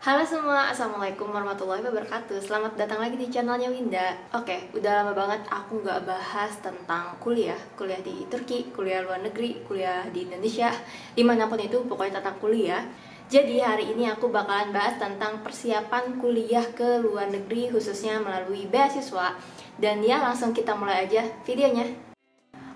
Halo semua, Assalamualaikum warahmatullahi wabarakatuh. Selamat datang lagi di channelnya Winda. Oke, udah lama banget aku nggak bahas tentang kuliah di Turki, kuliah luar negeri, kuliah di Indonesia, dimanapun itu pokoknya tentang kuliah. Jadi hari ini aku bakalan bahas tentang persiapan kuliah ke luar negeri, khususnya melalui beasiswa. Dan ya, langsung kita mulai aja videonya.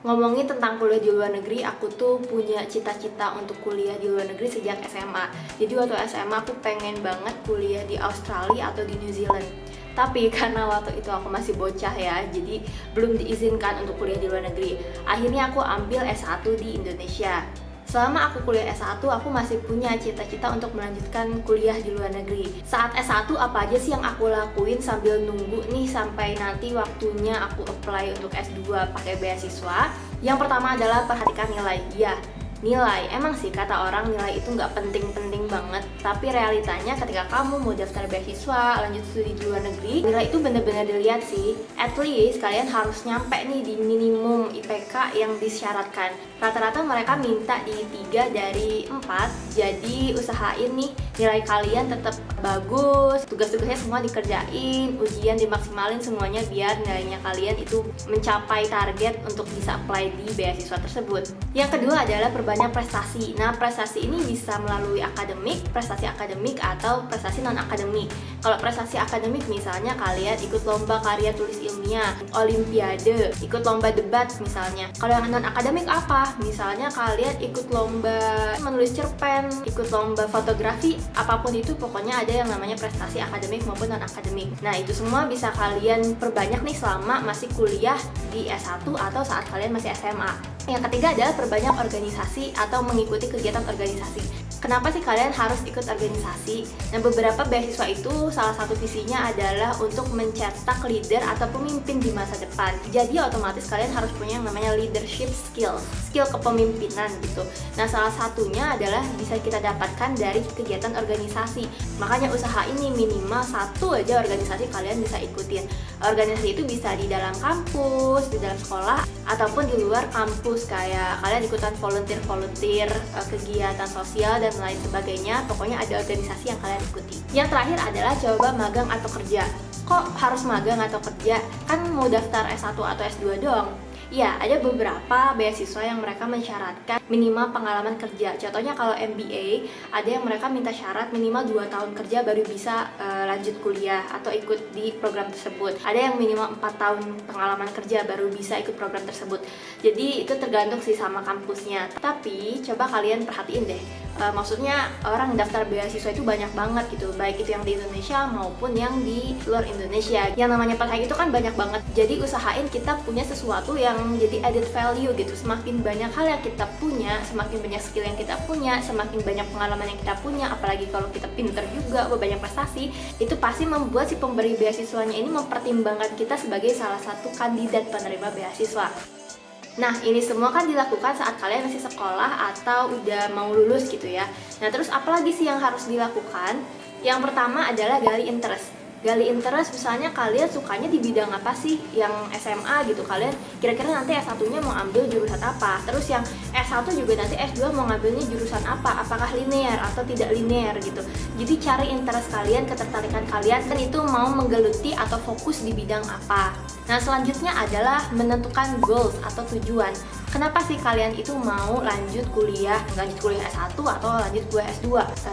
Ngomongin tentang kuliah di luar negeri, aku tuh punya cita-cita untuk kuliah di luar negeri sejak SMA. Jadi waktu SMA aku pengen banget kuliah di Australia atau di New Zealand. Tapi karena waktu itu aku masih bocah ya, jadi belum diizinkan untuk kuliah di luar negeri. Akhirnya aku ambil S1 di Indonesia. Selama aku kuliah S1, aku masih punya cita-cita untuk melanjutkan kuliah di luar negeri. Saat S1, apa aja sih yang aku lakuin sambil nunggu nih sampai nanti waktunya aku apply untuk S2 pakai beasiswa? Yang pertama adalah perhatikan nilai. Ya, nilai. Emang sih kata orang nilai itu nggak penting-penting banget, tapi realitanya ketika kamu mau daftar beasiswa, lanjut studi di luar negeri, nilai itu bener-bener dilihat sih. At least kalian harus nyampe nih di minimum IPK yang disyaratkan. Rata-rata mereka minta di 3 dari 4, jadi usahain nih nilai kalian tetap bagus, tugas-tugasnya semua dikerjain, ujian dimaksimalin semuanya biar nilainya kalian itu mencapai target untuk bisa apply di beasiswa tersebut. Yang kedua adalah banyak prestasi. Nah, prestasi ini bisa melalui akademik, prestasi akademik atau prestasi non-akademik. Kalau prestasi akademik misalnya kalian ikut lomba karya tulis ilmiah, olimpiade, ikut lomba debat misalnya. Kalau yang non-akademik apa? Misalnya kalian ikut lomba menulis cerpen, ikut lomba fotografi, apapun itu pokoknya ada yang namanya prestasi akademik maupun non-akademik. Nah, itu semua bisa kalian perbanyak nih selama masih kuliah di S1 atau saat kalian masih SMA. Yang ketiga adalah perbanyak organisasi atau mengikuti kegiatan organisasi. Kenapa sih kalian harus ikut organisasi? Nah, beberapa beasiswa itu salah satu visinya adalah untuk mencetak leader atau pemimpin di masa depan. Jadi otomatis kalian harus punya yang namanya leadership skill kepemimpinan gitu. Nah, salah satunya adalah bisa kita dapatkan dari kegiatan organisasi. Makanya usaha ini minimal satu aja organisasi kalian bisa ikutin. Organisasi itu bisa di dalam kampus, di dalam sekolah, ataupun di luar kampus, kayak kalian ikutan volunteer kegiatan sosial dan lain sebagainya. Pokoknya ada organisasi yang kalian ikuti. Yang terakhir adalah coba magang atau kerja. Kok harus magang atau kerja? Kan mau daftar S1 atau S2 doang. Ya, ada beberapa beasiswa yang mereka mensyaratkan minimal pengalaman kerja. Contohnya kalau MBA, ada yang mereka minta syarat minimal 2 tahun kerja baru bisa lanjut kuliah atau ikut di program tersebut. Ada yang minimal 4 tahun pengalaman kerja baru bisa ikut program tersebut. Jadi itu tergantung sih sama kampusnya. Tapi coba kalian perhatiin deh, maksudnya orang daftar beasiswa itu banyak banget gitu, baik itu yang di Indonesia maupun yang di luar Indonesia. Yang namanya pesaing itu kan banyak banget. Jadi usahain kita punya sesuatu yang jadi added value gitu. Semakin banyak hal yang kita punya, semakin banyak skill yang kita punya, semakin banyak pengalaman yang kita punya, apalagi kalau kita pinter juga, banyak prestasi, itu pasti membuat si pemberi beasiswanya ini mempertimbangkan kita sebagai salah satu kandidat penerima beasiswa. Nah, ini semua kan dilakukan saat kalian masih sekolah atau udah mau lulus gitu ya. Nah, terus apalagi sih yang harus dilakukan? Yang pertama adalah gali interest. Gali interest, misalnya kalian sukanya di bidang apa sih? Yang SMA gitu, kalian kira-kira nanti S1-nya mau ambil jurusan apa? Terus yang S1 juga nanti S2 mau ngambilnya jurusan apa? Apakah linear atau tidak linear gitu. Jadi cari interest kalian, ketertarikan kalian, dan itu mau menggeluti atau fokus di bidang apa. Nah, selanjutnya adalah menentukan goals atau tujuan. Kenapa sih kalian itu mau lanjut kuliah S1 atau lanjut kuliah S2?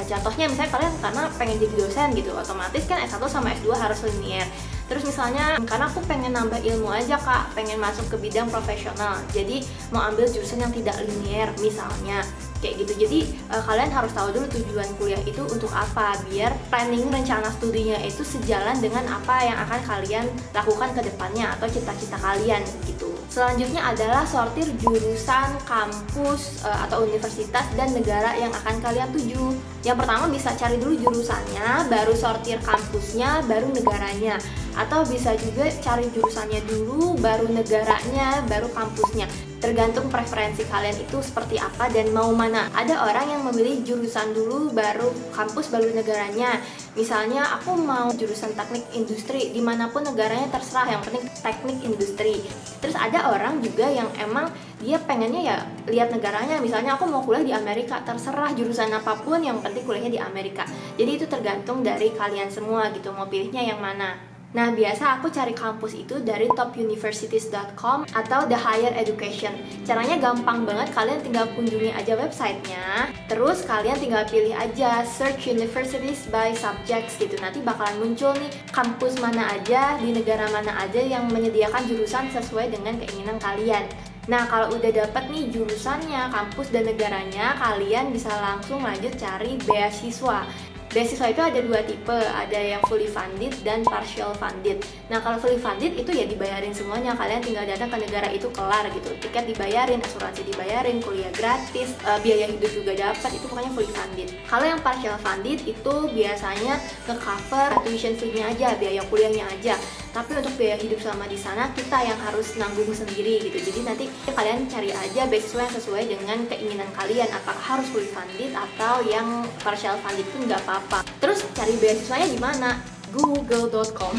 Contohnya misalnya kalian karena pengen jadi dosen gitu, otomatis kan S1 sama S2 harus linear. Terus misalnya karena aku pengen nambah ilmu aja kak, pengen masuk ke bidang profesional, jadi mau ambil jurusan yang tidak linear misalnya, kayak gitu. Jadi kalian harus tahu dulu tujuan kuliah itu untuk apa, biar planning rencana studinya itu sejalan dengan apa yang akan kalian lakukan ke depannya atau cita-cita kalian gitu. Selanjutnya adalah sortir jurusan, kampus, atau universitas dan negara yang akan kalian tuju. Yang pertama bisa cari dulu jurusannya, baru sortir kampusnya, baru negaranya. Atau bisa juga cari jurusannya dulu, baru negaranya, baru kampusnya. tergantung preferensi kalian itu seperti apa dan mau mana. Ada orang yang memilih jurusan dulu baru kampus baru negaranya. Misalnya aku mau jurusan teknik industri, dimanapun negaranya terserah, yang penting teknik industri. Terus ada orang juga yang emang dia pengennya ya lihat negaranya, misalnya aku mau kuliah di Amerika, terserah jurusan apapun yang penting kuliahnya di Amerika. Jadi itu tergantung dari kalian semua gitu, mau pilihnya yang mana. Nah, biasa aku cari kampus itu dari topuniversities.com atau The Higher Education. Caranya gampang banget, kalian tinggal kunjungi aja websitenya. Terus kalian tinggal pilih aja search universities by subjects gitu. Nanti bakalan muncul nih kampus mana aja, di negara mana aja yang menyediakan jurusan sesuai dengan keinginan kalian. Nah, kalau udah dapat nih jurusannya, kampus dan negaranya, kalian bisa langsung lanjut cari beasiswa. Beasiswa itu ada dua tipe, ada yang fully funded dan partial funded. Nah, kalau fully funded itu ya dibayarin semuanya, kalian tinggal datang ke negara itu kelar gitu. Tiket dibayarin, asuransi dibayarin, kuliah gratis, biaya hidup juga dapat, itu pokoknya fully funded. Kalau yang partial funded itu biasanya nge-cover tuition fee-nya aja, biaya kuliahnya aja. Tapi untuk biaya hidup selama di sana kita yang harus nanggung sendiri gitu. Jadi nanti kalian cari aja beasiswa yang sesuai dengan keinginan kalian, apakah harus fully funded atau yang partial funded pun nggak apa-apa. Terus cari beasiswanya di mana? Google.com.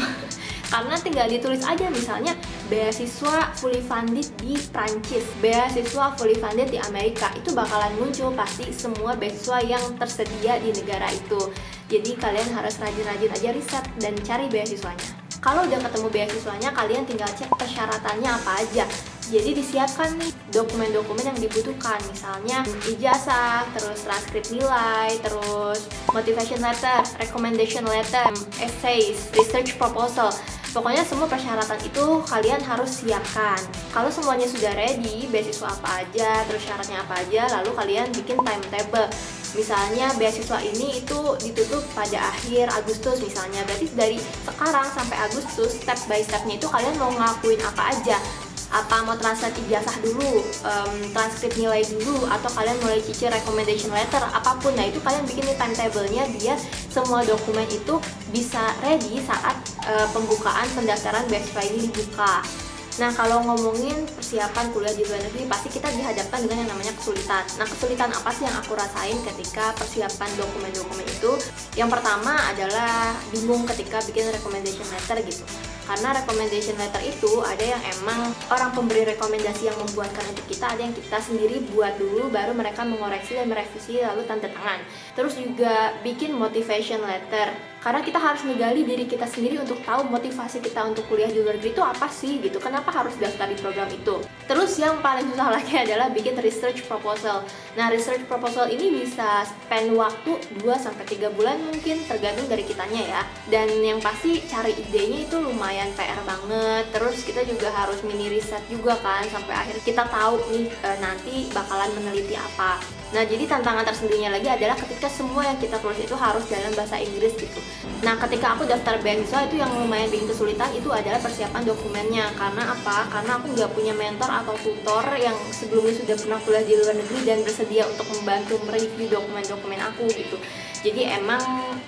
Karena tinggal ditulis aja misalnya beasiswa fully funded di Prancis, beasiswa fully funded di Amerika, itu bakalan muncul pasti semua beasiswa yang tersedia di negara itu. Jadi kalian harus rajin-rajin aja riset dan cari beasiswanya. Kalau udah ketemu beasiswanya, kalian tinggal cek persyaratannya apa aja. Jadi disiapkan nih dokumen-dokumen yang dibutuhkan, misalnya ijazah, terus transkrip nilai, terus motivation letter, recommendation letter, essays, research proposal. Pokoknya semua persyaratan itu kalian harus siapkan. Kalau semuanya sudah ready, beasiswa apa aja, terus syaratnya apa aja, lalu kalian bikin timetable. Misalnya beasiswa ini itu ditutup pada akhir Agustus misalnya, berarti dari sekarang sampai Agustus step by stepnya itu kalian mau ngelakuin apa aja. Apa mau translate ijazah dulu, transkrip nilai dulu, atau kalian mulai cicil recommendation letter, apapun. Nah itu kalian bikin nih timetable-nya biar semua dokumen itu bisa ready saat pembukaan pendaftaran beasiswa ini dibuka. Nah, kalau ngomongin persiapan kuliah di luar negeri, pasti kita dihadapkan dengan yang namanya kesulitan. Nah, kesulitan apa sih yang aku rasain ketika persiapan dokumen-dokumen itu? Yang pertama adalah bingung ketika bikin recommendation letter gitu. Karena recommendation letter itu ada yang emang orang pemberi rekomendasi yang membuatkan untuk kita, ada yang kita sendiri buat dulu, baru mereka mengoreksi dan merevisi lalu tanda tangan. Terus juga bikin motivation letter. Karena kita harus menggali diri kita sendiri untuk tahu motivasi kita untuk kuliah di luar negeri itu apa sih gitu. Kenapa harus daftar di program itu? Terus yang paling susah lagi adalah bikin research proposal. Nah, research proposal ini bisa spend waktu 2-3 bulan mungkin, tergantung dari kitanya ya. Dan yang pasti cari idenya itu lumayan PR banget. Terus kita juga harus mini riset juga kan, sampai akhir kita tahu nih nanti bakalan meneliti apa. Nah, jadi tantangan tersendirinya lagi adalah ketika semua yang kita tulis itu harus dalam bahasa Inggris gitu. Nah, ketika aku daftar beasiswa itu yang lumayan bikin kesulitan itu adalah persiapan dokumennya. Karena apa? Karena aku nggak punya mentor atau tutor yang sebelumnya sudah pernah kuliah di luar negeri dan bersedia untuk membantu mereview dokumen-dokumen aku gitu. Jadi emang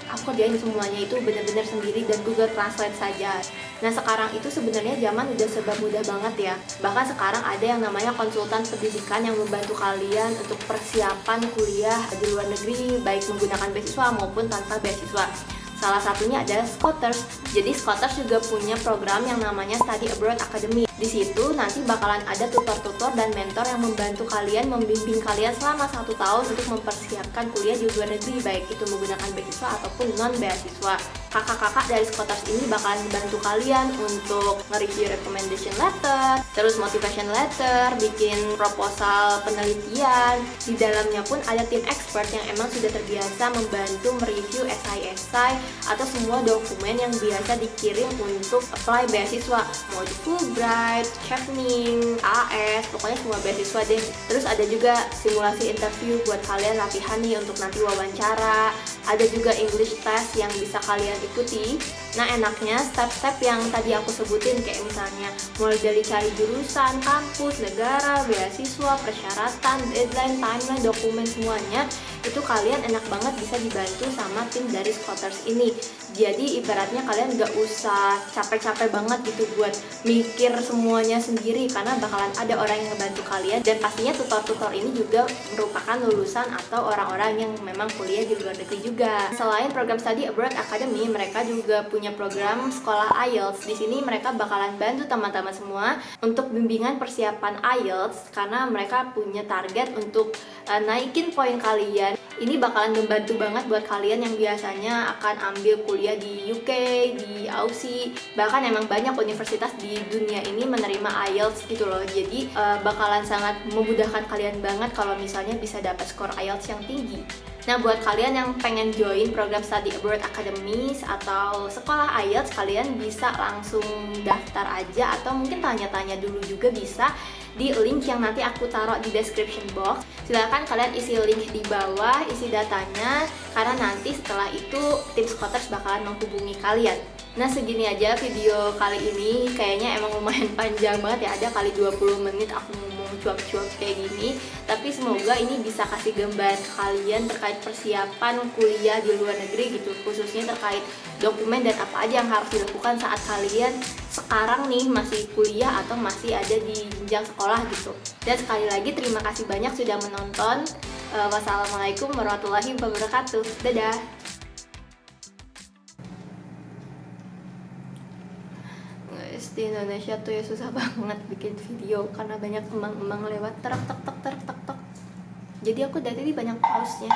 aku kerjain semuanya itu benar-benar sendiri dan Google Translate saja. Nah, sekarang itu sebenarnya zaman udah serba mudah banget ya. Bahkan sekarang ada yang namanya konsultan pendidikan yang membantu kalian untuk persiapan kuliah di luar negeri, baik menggunakan beasiswa maupun tanpa beasiswa. Salah satunya adalah Scholars. Jadi Scholars juga punya program yang namanya Study Abroad Academy. Di situ nanti bakalan ada tutor-tutor dan mentor yang membantu kalian, membimbing kalian selama 1 tahun untuk mempersiapkan kuliah di luar negeri, baik itu menggunakan beasiswa ataupun non-beasiswa. Kakak-kakak dari Scholars ini bakalan membantu kalian untuk nge-review recommendation letter, terus motivation letter, bikin proposal penelitian. Di dalamnya pun ada tim expert yang emang sudah terbiasa membantu mereview esai-esai atau semua dokumen yang biasa dikirim untuk apply beasiswa, mau di Fulbright, Chevening, AS, pokoknya semua beasiswa deh. Terus ada juga simulasi interview buat kalian latihan nih untuk nanti wawancara. Ada juga English test yang bisa kalian ikuti. Nah, enaknya step-step yang tadi aku sebutin, kayak misalnya mulai dari cari jurusan, kampus, negara, beasiswa, persyaratan, deadline, timeline, dokumen, semuanya itu kalian enak banget bisa dibantu sama tim dari Squatters ini. Jadi ibaratnya kalian gak usah capek-capek banget gitu buat mikir semuanya sendiri, karena bakalan ada orang yang ngebantu kalian. Dan pastinya tutor-tutor ini juga merupakan lulusan atau orang-orang yang memang kuliah di luar negeri juga. Selain program Study Abroad Academy, mereka juga punya program sekolah IELTS. Di sini mereka bakalan bantu teman-teman semua untuk bimbingan persiapan IELTS, karena mereka punya target untuk naikin poin kalian. Ini bakalan membantu banget buat kalian yang biasanya akan ambil kuliah di UK, di Aussie, bahkan emang banyak universitas di dunia ini menerima IELTS gitu loh. Jadi bakalan sangat memudahkan kalian banget kalau misalnya bisa dapat skor IELTS yang tinggi. Nah, buat kalian yang pengen join program Study Abroad Academy atau sekolah IELTS, kalian bisa langsung daftar aja atau mungkin tanya-tanya dulu juga bisa di link yang nanti aku taruh di description box. Silahkan kalian isi link di bawah, isi datanya, karena nanti setelah itu tim Squatters bakalan menghubungi kalian. Nah, segini aja video kali ini. Kayaknya emang lumayan panjang banget ya, ada kali 20 menit aku ngomong cuap-cuap kayak gini. Tapi semoga ini bisa kasih gambaran ke kalian terkait persiapan kuliah di luar negeri gitu, khususnya terkait dokumen dan apa aja yang harus dilakukan saat kalian sekarang nih masih kuliah atau masih ada di jenjang sekolah gitu. Dan sekali lagi terima kasih banyak sudah menonton. Wassalamualaikum warahmatullahi wabarakatuh. Dadah. Guys, di Indonesia tuh ya susah banget bikin video karena banyak emang-emang lewat tek tek tek tek tek tek. Jadi aku dari tadi banyak pause-nya.